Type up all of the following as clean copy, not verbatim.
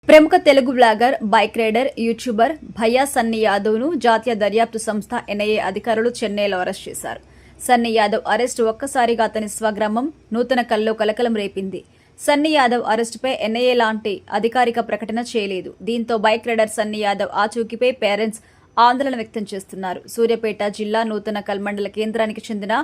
ప్రముఖ Telugu blogger, bike rider, YouTuber భయ్యా సన్నీ యాదవ్ను జాతీయ దర్యాప్తు సంస్థ ఎన్ఐఏ అధికారులు చెన్నైలో అరెస్ట్ చేశారు. సన్నీ యాదవ్ అరెస్టు ఒక్కసారిగా అతని స్వగ్రామం నూతనకల్లో కలకలం రేపింది. సన్నీ యాదవ్ అరెస్టుపై ఎన్ఐఏ లాంటి అధికారిక ప్రకటన చేయలేదు. దీంతో బైక్ రైడర్ సన్నీ యాదవ్ ఆచూకీపై పేరెంట్స్ ఆందోళన వ్యక్తం చేస్తున్నారు. సూర్యాపేట జిల్లా నూతనకల్ మండల కేంద్రానికి చెందిన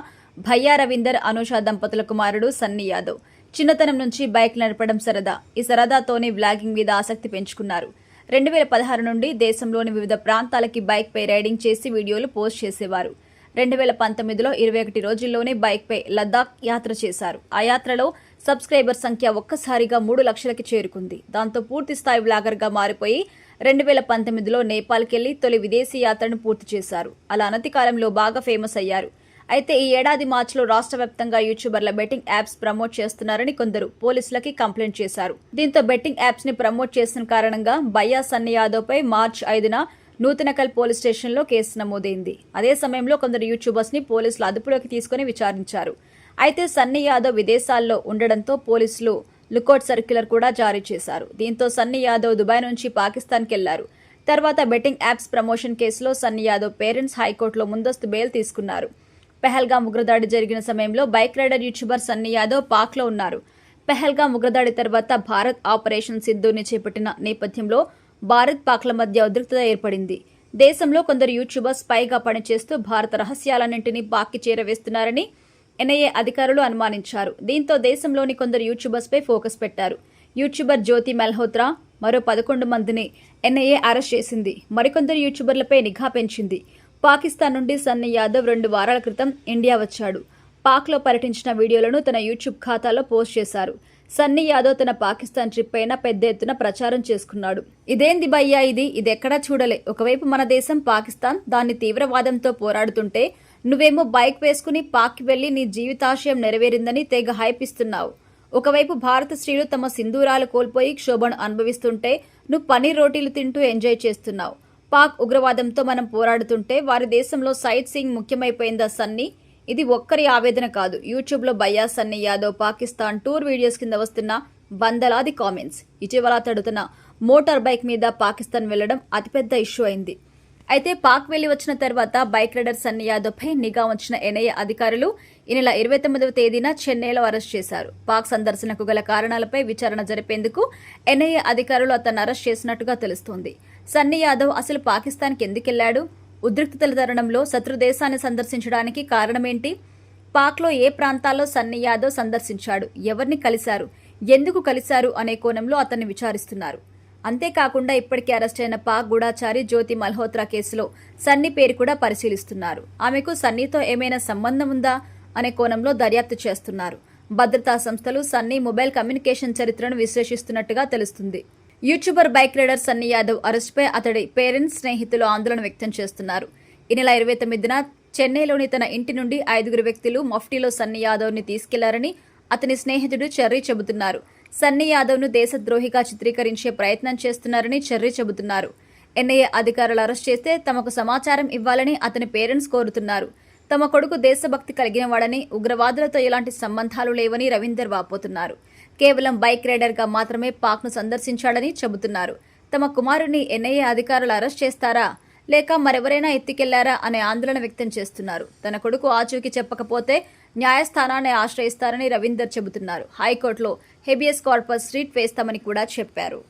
భయ్యా రవీందర్, అనూష దంపతుల కుమారుడు సన్నీ యాదవ్. చిన్నతనం నుంచి బైక్ నడపడం సరదా. ఈ సరదాతోనే వ్లాగింగ్ మీద ఆసక్తి పెంచుకున్నారు. 2016 నుండి దేశంలోని వివిధ ప్రాంతాలకి బైక్ పై రైడింగ్ చేసి వీడియోలు పోస్ట్ చేసేవారు. 2019లో 21 రోజుల్లోనే బైక్ పై లద్దాఖ్ యాత్ర చేశారు. ఆ యాత్రలో సబ్స్క్రైబర్ సంఖ్య ఒక్కసారిగా 3 లక్షలకి చేరుకుంది. దాంతో పూర్తి స్థాయి వ్లాగర్ గా మారిపోయి 2019లో నేపాల్కెళ్లి తొలి విదేశీ యాత్రను పూర్తి చేశారు. అలా అనతి కాలంలో బాగా ఫేమస్ అయ్యారు. అయితే ఈ ఏడాది మార్చిలో రాష్ట్ర వ్యాప్తంగా యూట్యూబర్ల బెట్టింగ్ యాప్స్ ప్రమోట్ చేస్తున్నారని కొందరు పోలీసులకి కంప్లైంట్ చేశారు. దీంతో బెట్టింగ్ యాప్స్ ని ప్రమోట్ చేసిన కారణంగా భయ్యా సన్నీ యాదవ్ పై మార్చి 5న నూతనకల్ పోలీస్ స్టేషన్లో కేసు నమోదైంది. అదే సమయంలో కొందరు యూట్యూబర్స్ ని పోలీసులు అదుపులోకి తీసుకుని విచారించారు. అయితే సన్నీ యాదవ్ విదేశాల్లో ఉండడంతో పోలీసులు లుకౌట్ సర్క్యులర్ కూడా జారీ చేశారు. దీంతో సన్నీ యాదవ్ దుబాయ్ నుంచి పాకిస్తాన్కి వెళ్లారు. తర్వాత బెట్టింగ్ యాప్స్ ప్రమోషన్ కేసులో సన్నీ యాదవ్ పేరెంట్స్ హైకోర్టులో ముందస్తు బెయిల్ తీసుకున్నారు. పెహల్గాం ఉగ్రదాడి జరిగిన సమయంలో bike rider, YouTuber Sunny Yadav పాక్లో ఉన్నారు. పెహల్గాం ఉగ్రదాడి తర్వాత భారత్ ఆపరేషన్ సింధూర్ని చేపట్టిన నేపథ్యంలో భారత్ పాక్ల మధ్య ఉద్రిక్తత ఏర్పడింది. దేశంలో కొందరు యూట్యూబర్స్ స్పైగా పనిచేస్తూ భారత రహస్యాలన్నింటినీ పాక్కి చేరవేస్తున్నారని ఎన్ఐఏ అధికారులు అనుమానించారు. దీంతో దేశంలోని కొందరు యూట్యూబర్స్ పై ఫోకస్ పెట్టారు. యూట్యూబర్ జ్యోతి మల్హోత్రా, మరో 11 మందిని ఎన్ఐఏ అరెస్ట్ చేసింది. మరికొందరు యూట్యూబర్లపై నిఘా పెంచింది. పాకిస్తాన్ నుండి సన్నీ యాదవ్ 2 వారాల క్రితం ఇండియా వచ్చాడు. పాక్లో పర్యటించిన వీడియోలను తన యూట్యూబ్ ఖాతాలో పోస్ట్ చేశారు. సన్నీ యాదవ్ తన పాకిస్తాన్ ట్రిప్ పైన పెద్ద ఎత్తున ప్రచారం చేసుకున్నాడు. ఇదేంది భయ్యా, ఇదెక్కడా చూడలే. ఒకవైపు మన దేశం పాకిస్తాన్ దాన్ని తీవ్రవాదంతో పోరాడుతుంటే నువ్వేమో బైక్ వేసుకుని పాక్కి వెళ్లి నీ జీవితాశయం నెరవేరిందని తెగ హైప్ ఇస్తున్నావు. ఒకవైపు భారత స్త్రీలు తమ సింధూరాలు కోల్పోయి క్షోభను అనుభవిస్తుంటే నువ్వు పనీర్ రోటీలు తింటూ ఎంజాయ్ చేస్తున్నావు. పాక్ ఉగ్రవాదంతో మనం పోరాడుతుంటే వారి దేశంలో సైట్ సీయింగ్ ముఖ్యమైపోయిందా సన్నీ? ఇది ఒక్కరి ఆవేదన కాదు. యూట్యూబ్లో భయ్యా సన్నీ యాదవ్ పాకిస్తాన్ టూర్ వీడియోస్ కింద వస్తున్న వందలాది కామెంట్స్. ఇటీవల తడుతున్న మోటార్ బైక్ మీద పాకిస్తాన్ వెళ్లడం అతిపెద్ద ఇష్యూ అయింది. అయితే పాక్ వెళ్లి వచ్చిన తర్వాత బైక్ రైడర్ సన్నీ యాదవ్ పై నిఘా ఉంచిన ఎన్ఐఏ అధికారులు ఈ నెల 29వ తేదీన చెన్నైలో అరెస్ట్ చేశారు. పాక్ సందర్శనకు గల కారణాలపై విచారణ జరిపేందుకు ఎన్ఐఏ అధికారులు అతన్ని అరెస్ట్ చేసినట్టుగా తెలుస్తోంది. సన్నీ యాదవ్ అసలు పాకిస్తాన్కి ఎందుకెళ్లాడు? ఉద్రిక్తతల తరుణంలో శత్రు దేశాన్ని సందర్శించడానికి కారణమేంటి? పాక్లో ఏ ప్రాంతాల్లో సన్నీ యాదవ్ సందర్శించాడు? ఎవరిని కలిశారు? ఎందుకు కలిశారు అనే కోణంలో అతన్ని విచారిస్తున్నారు. అంతేకాకుండా ఇప్పటికే అరెస్ట్ అయిన పాక్ గూఢాచారి జ్యోతి మల్హోత్రా కేసులో సన్నీ పేరు కూడా పరిశీలిస్తున్నారు. ఆమెకు సన్నీతో ఏమైనా సంబంధం ఉందా అనే కోణంలో దర్యాప్తు చేస్తున్నారు. భద్రతా సంస్థలు సన్నీ మొబైల్ కమ్యూనికేషన్ చరిత్రను విశ్లేషిస్తున్నట్టుగా తెలుస్తుంది. YouTuber bike rider Sunny Yadav అరెస్టుపై అతడి పేరెంట్స్, స్నేహితులు ఆందోళన వ్యక్తం చేస్తున్నారు. ఈ నెల 29న చెన్నైలోని తన ఇంటి నుండి 5 వ్యక్తులు మఫ్టీలో సన్నీ యాదవ్ని తీసుకెళ్లారని అతని స్నేహితుడు చెర్రీ చెబుతున్నారు. సన్నీ యాదవ్ను దేశద్రోహిగా చిత్రీకరించే ప్రయత్నం చేస్తున్నారని చెర్రీ చెబుతున్నారు. ఎన్ఐఏ అధికారులు అరెస్ట్ చేస్తే తమకు సమాచారం ఇవ్వాలని అతని పేరెంట్స్ కోరుతున్నారు. తమ కొడుకు దేశభక్తి కలిగిన వాడని, ఉగ్రవాదులతో ఎలాంటి సంబంధాలు లేవని రవీందర్ వాపోతున్నారు. కేవలం బైక్ రైడర్ గా మాత్రమే పాక్ను సందర్శించాడని చెబుతున్నారు. తమ కుమారుడిని ఎన్ఐఏ అధికారులు అరెస్ట్ చేస్తారా లేక మరెవరైనా ఎత్తుకెళ్లారా అనే ఆందోళన వ్యక్తం చేస్తున్నారు. తన కొడుకు ఆచూకీ చెప్పకపోతే న్యాయస్థానాన్ని ఆశ్రయిస్తారని రవీందర్ చెబుతున్నారు. హైకోర్టులో హెబియస్ కార్పస్ రిట్ వేస్తామని కూడా చెప్పారు.